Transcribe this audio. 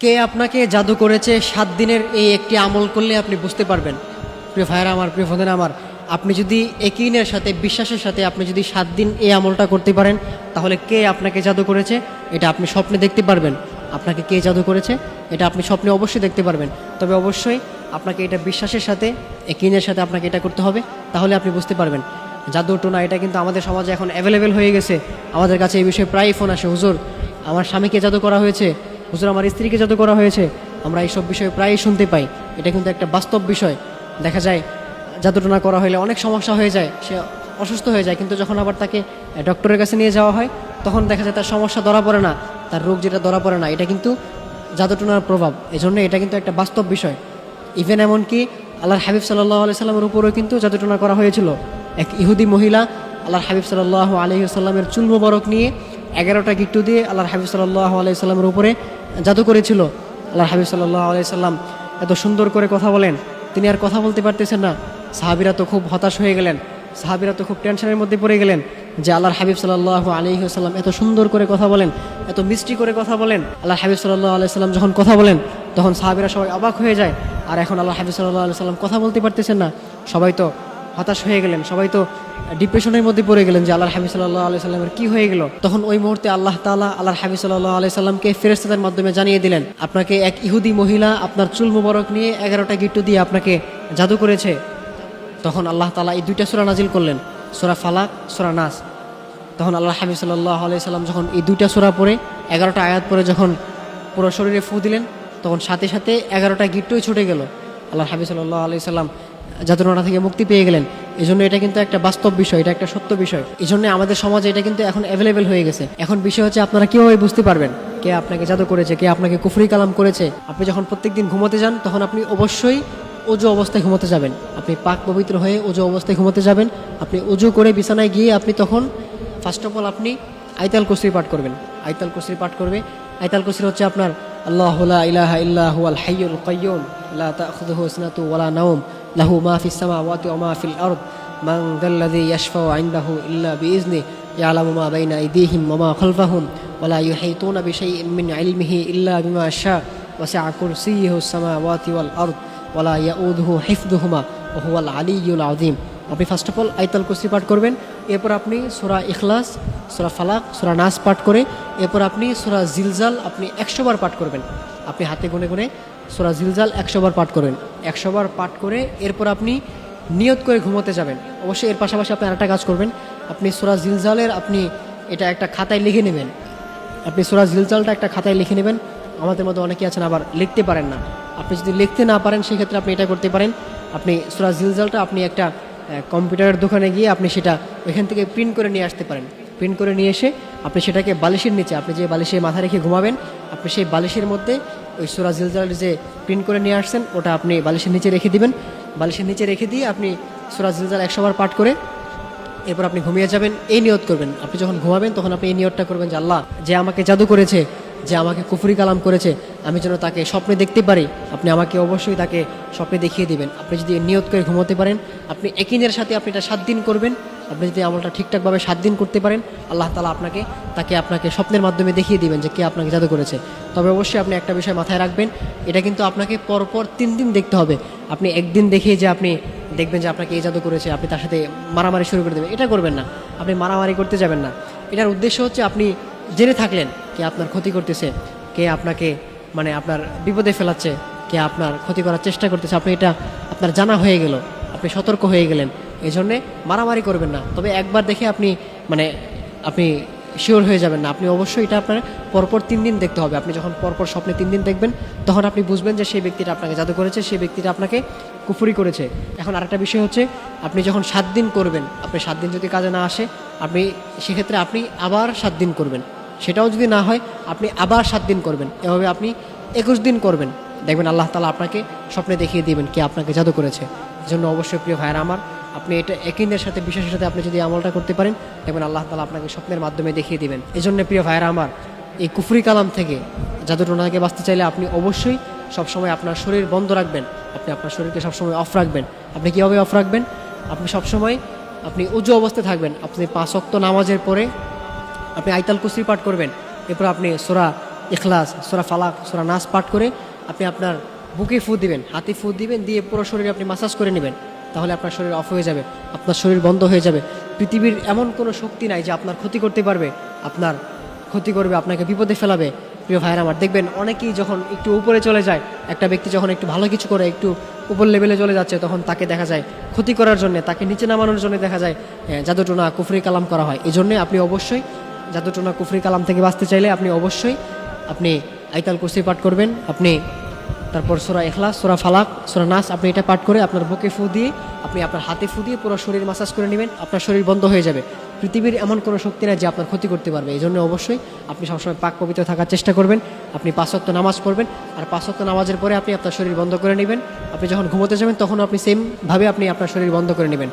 কে আপনাকে জাদু করেছে 7 দিনের এই একটি আমল করলে আপনি বুঝতে পারবেন। প্রিয় ভাইরা আমার, প্রিয় বোনেরা আমার, আপনি যদি একিনের সাথে, বিশ্বাসের সাথে আপনি যদি 7 দিন এই আমলটা করতে পারেন, তাহলে কে আপনাকে জাদু করেছে এটা আপনি স্বপ্নে দেখতে পারবেন। আপনাকে কে জাদু করেছে এটা আপনি স্বপ্নে অবশ্যই দেখতে পারবেন। তবে অবশ্যই আপনাকে এটা বিশ্বাসের সাথে, একিনের সাথে আপনাকে এটা করতে হবে, তাহলে আপনি বুঝতে পারবেন। জাদু টোনা এটা কিন্তু আমাদের সমাজে এখন অ্যাভেলেবেল হয়ে গেছে। আমাদের কাছে এই বিষয়ে প্রায়ই ফোন আসে, হুজুর আমার স্বামীকে জাদু করা হয়েছে, হুজুর আমার স্ত্রীকে জাদু করা হয়েছে। আমরা এইসব বিষয়ে প্রায়ই শুনতে পাই। এটা কিন্তু একটা বাস্তব বিষয়। দেখা যায় জাদুটোনা করা হলে অনেক সমস্যা হয়ে যায়, সে অসুস্থ হয়ে যায়, কিন্তু যখন আবার তাকে ডক্টরের কাছে নিয়ে যাওয়া হয় তখন দেখা যায় তার সমস্যা ধরা পড়ে না, তার রোগ যেটা ধরা পড়ে না। এটা কিন্তু জাদুটোনার প্রভাব। এই জন্য এটা কিন্তু একটা বাস্তব বিষয়। ইভেন এমনকি আল্লাহর হাবিব সাল্লাল্লাহু আলাইহি সাল্লামের উপরেও কিন্তু জাদুটোনা করা হয়েছিল। এক ইহুদি মহিলা আল্লাহর হাবিব সাল্লাল্লাহু আলাইহি সাল্লামের চুল মোবারক নিয়ে 11টা গিট্টু দিয়ে আল্লাহর হাবিব সাল্লাল্লাহু আলাইহি সাল্লামের উপরে জাদু করেছিল। আল্লাহর হাবিব সাল্লাল্লাহু আলাইহি সাল্লাম এত সুন্দর করে কথা বলেন, তিনি আর কথা বলতে পারতেছেন না। সাহাবীরা তো খুব হতাশ হয়ে গেলেন, সাহাবীরা তো খুব টেনশনের মধ্যে পড়ে গেলেন যে আল্লাহর হাবিব সাল্লাল্লাহু আলাইহি সাল্লাম এত সুন্দর করে কথা বলেন, এত মিষ্টি করে কথা বলেন। আল্লাহর হাবিব সাল্লাল্লাহু আলাইহি সাল্লাম যখন কথা বলেন তখন সাহাবীরা সবাই অবাক হয়ে যায়। আর এখন আল্লাহর হাবিব সাল্লাল্লাহু আলাইহি সাল্লাম কথা বলতে পারতেছেন না। সবাই তো হতাশ হয়ে গেলেন, সবাই তো ডিপ্রেশনের মধ্যে পড়ে গেলেন যে আল্লাহর হাবিব সাল্লাল্লাহু আলাইহি সাল্লামের কি হয়ে গেল। তখন ওই মুহূর্তে আল্লাহ তাআলা আল্লাহর হাবিব সাল্লাল্লাহু আলাইহি সাল্লামকে ফেরেশতাদের মাধ্যমে জানিয়ে দিলেন, আপনাকে এক ইহুদি মহিলা আপনার চুল মোবারক নিয়ে 11টা গিট্টু দিয়ে আপনাকে জাদু করেছে। তখন আল্লাহ তাআলা এই 2টা সূরা নাজিল করলেন, সূরা ফালাক, সূরা নাস। তখন আল্লাহর হাবিব সাল্লাল্লাহু আলাইহি সাল্লাম যখন এই 2টা সূরা পড়ে 11টা আয়াত পড়ে যখন পুরো শরীরে ফু দিলেন, তখন সাথে সাথে 11টা গিট্টুই ছুটে গেল। আল্লাহর হাবিব সাল্লাল্লাহু আলাইহি সাল্লাম জাদুটোনা থেকে মুক্তি পেয়ে গেলেন। এই জন্য এটা কিন্তু একটা বাস্তব বিষয়, এটা একটা সত্য বিষয়। এই জন্য আমাদের সমাজে এটা কিন্তু এখন অ্যাভেলেবেল হয়ে গেছে। এখন বিষয় হচ্ছে আপনারা কীভাবে বুঝতে পারবেন কে আপনাকে জাদু করেছে, কে আপনাকে কুফরি কালাম করেছে। আপনি যখন প্রত্যেকদিন ঘুমোতে যান তখন আপনি অবশ্যই অজু অবস্থায় ঘুমোতে যাবেন। আপনি পাক পবিত্র হয়ে অজু অবস্থায় ঘুমোতে যাবেন। আপনি অজু করে বিছানায় গিয়ে আপনি তখন ফার্স্ট অফ অল আপনি আয়াতুল কুরসি পাঠ করবেন। আয়াতুল কুরসি পাঠ করবে। আয়াতুল কুরসি হচ্ছে আপনার আল্লাহু লা ইলাহা ইল্লা হুয়াল হাইয়ুল কাইয়্যুম লা তাখুযুহু সিনাতুন ওয়ালা নাওম লাহু মা ফিস সামাওয়াতি ওয়া মা ফিল আরদ মান যাল্লাযী ইয়াশফাউ ইনদাহু ইল্লা বিইজনিহি ইয়ালামু মা বাইনা আইদিহিম ওয়া মা খালফাহুম ওয়া লা ইউহীতুনা বিশাইইন মিন ইলমিহি ইল্লা বিমা শা ওয়াসি'a কুরসিয়্যুহুস সামাওয়াতি ওয়াল আরদ ওয়া লা ইয়াউদুহু হিফযুহুমা ওয়া হুয়াল আলিয়্যুল আযীম। আপনি ফার্স্ট অফ অল আয়াতুল কুরসি পাঠ করবেন। এরপর আপনি সূরা ইখলাস, সূরা ফালাক, সূরা নাস পাঠ করে এরপর আপনি সূরা জিলজাল আপনি 100 বার পাঠ করবেন। আপনি হাতে গুনে গুনে সূরা জিলজাল 100 বার পাঠ করবেন। 100 বার পাঠ করে এরপর আপনি নিয়ত করে ঘুমোতে যাবেন। অবশ্যই এর পাশাপাশি আপনি আরেকটা কাজ করবেন, আপনি সূরা জিলজালের আপনি এটা একটা খাতায় লিখে নেবেন। আপনি সূরা জিলজালটা একটা খাতায় লিখে নেবেন। আমাদের মধ্যে অনেকেই আছেন আবার লিখতে পারেন না। আপনি যদি লিখতে না পারেন সেক্ষেত্রে আপনি এটা করতে পারেন, আপনি সূরা জিলজালটা আপনি একটা কম্পিউটারের দোকানে গিয়ে আপনি সেটা ওইখান থেকে প্রিন্ট করে নিয়ে আসতে পারেন। প্রিন্ট করে নিয়ে এসে আপনি সেটাকে বালিশের নিচে, আপনি যে বালিশে মাথা রেখে ঘুমাবেন, আপনি সেই বালিশের মধ্যে ওই সূরা জিলজালের যে প্রিন্ট করে নিয়ে আসছেন ওটা আপনি বালিশের নিচে রেখে দিবেন। বালিশের নিচে রেখে দিয়ে আপনি সূরা জিলজাল 100 বার পাঠ করে এরপর আপনি ঘুমিয়ে যাবেন। এই নিয়ত করবেন, আপনি যখন ঘুমাবেন তখন আপনি এই নিয়তটা করবেন যে আল্লাহ যে আমাকে জাদু করেছে, যে আমাকে কুফরি কালাম করেছে, আমি যেন তাকে স্বপ্নে দেখতে পারি, আপনি আমাকে অবশ্যই তাকে স্বপ্নে দেখিয়ে দিবেন। আপনি যদি নিয়ত করে ঘুমোতে পারেন, আপনি একিনের সাথে আপনি এটা 7 দিন করবেন। আপনি যদি আমলটা ঠিকঠাকভাবে 7 দিন করতে পারেন, আল্লাহ তাআলা আপনাকে স্বপ্নের মাধ্যমে দেখিয়ে দিবেন যে কে আপনাকে জাদু করেছে। তবে অবশ্যই আপনি একটা বিষয় মাথায় রাখবেন, এটা কিন্তু আপনাকে পরপর 3 দিন দেখতে হবে। আপনি একদিন দেখে যে আপনি দেখবেন যে আপনাকে এই জাদু করেছে, আপনি তার সাথে মারামারি শুরু করে দেবেন, এটা করবেন না। আপনি মারামারি করতে যাবেন না। এটার উদ্দেশ্য হচ্ছে আপনি জেনে থাকলেন কে আপনার ক্ষতি করতেছে, কে আপনাকে মানে আপনার বিপদে ফেলাচ্ছে, কে আপনার ক্ষতি করার চেষ্টা করতেছে, আপনি এটা আপনার জানা হয়ে গেল, আপনি সতর্ক হয়ে গেলেন। এই জন্যে মারামারি করবেন না। তবে একবার দেখে আপনি আপনি শিওর হয়ে যাবেন না। আপনি অবশ্যই এটা আপনার পরপর 3 দিন দেখতে হবে। আপনি যখন পরপর স্বপ্নে 3 দিন দেখবেন তখন আপনি বুঝবেন যে সেই ব্যক্তিটা আপনাকে জাদু করেছে, সেই ব্যক্তিটা আপনাকে কুফরি করেছে। এখন আরেকটা বিষয় হচ্ছে, আপনি যখন 7 দিন করবেন, আপনি 7 দিন যদি কাজে না আসে, আপনি সেক্ষেত্রে আপনি আবার 7 দিন করবেন। সেটাও যদি না হয় আপনি আবার 7 দিন করবেন। এভাবে আপনি 21 দিন করবেন। দেখবেন আল্লাহ তাআলা আপনাকে স্বপ্নে দেখিয়ে দিবেন কে আপনাকে জাদু করেছে। এই জন্য অবশ্যই প্রিয় ভাইরা আমার, আপনি এটা একিনের সাথে, বিশ্বাসের সাথে আপনি যদি আমলটা করতে পারেন, দেখবেন আল্লাহ তাআলা আপনাকে স্বপ্নের মাধ্যমে দেখিয়ে দিবেন। এই জন্য প্রিয় ভাইরা আমার, এই কুফরি কালাম থেকে, জাদুটোনা থেকে বাঁচতে চাইলে আপনি অবশ্যই সবসময় আপনার শরীর বন্ধ রাখবেন। আপনি আপনার শরীরকে সবসময় অফ রাখবেন। আপনি কীভাবে অফ রাখবেন? আপনি সবসময় আপনি উজু অবস্থায় থাকবেন। আপনি 5 ওয়াক্ত নামাজের পরে আপনি আয়াতুল কুরসি পাঠ করবেন। এরপর আপনি সূরা ইখলাস, সূরা ফালাক, সূরা নাস পাঠ করে আপনি আপনার বুকে ফু দিবেন, হাতে ফু দিবেন, দিয়ে পুরো শরীরে আপনি মাসাজ করে নেবেন। তাহলে আপনার শরীর অফ হয়ে যাবে, আপনার শরীর বন্ধ হয়ে যাবে। পৃথিবীর এমন কোনো শক্তি নাই যে আপনার ক্ষতি করতে পারবে, আপনার ক্ষতি করবে, আপনাকে বিপদে ফেলাবে। প্রিয় ভাইয়ের আমার, দেখবেন অনেকেই যখন একটু উপরে চলে যায়, একটা ব্যক্তি যখন একটু ভালো কিছু করে একটু উপর লেভেলে চলে যাচ্ছে, তখন তাকে দেখা যায় ক্ষতি করার জন্য, তাকে নিচে নামানোর জন্য দেখা যায় জাদুটোনা কুফরি কালাম করা হয়। এই জন্যে আপনি অবশ্যই জাদুটোনা কুফরি কালাম থেকে বাঁচতে চাইলে আপনি অবশ্যই আপনি আয়াতুল কুরসি পাঠ করবেন, আপনি তারপর সূরা ইখলাস, সূরা ফালাক, সূরা নাস, আপনি এটা পাঠ করে আপনার বুকে ফু দিয়ে আপনি আপনার হাতে ফু দিয়ে পুরো শরীর মাসাজ করে নেবেন, আপনার শরীর বন্ধ হয়ে যাবে। পৃথিবীর এমন কোনো শক্তি নাই যে আপনার ক্ষতি করতে পারবে। এই জন্য অবশ্যই আপনি সবসময় পাক পবিত্র থাকার চেষ্টা করবেন। আপনি 5 ওয়াক্ত নামাজ পড়বেন, আর 5 ওয়াক্ত নামাজের পরে আপনি আপনার শরীর বন্ধ করে নেবেন। আপনি যখন ঘুমোতে যাবেন তখন আপনি সেমভাবে আপনি আপনার শরীর বন্ধ করে নেবেন।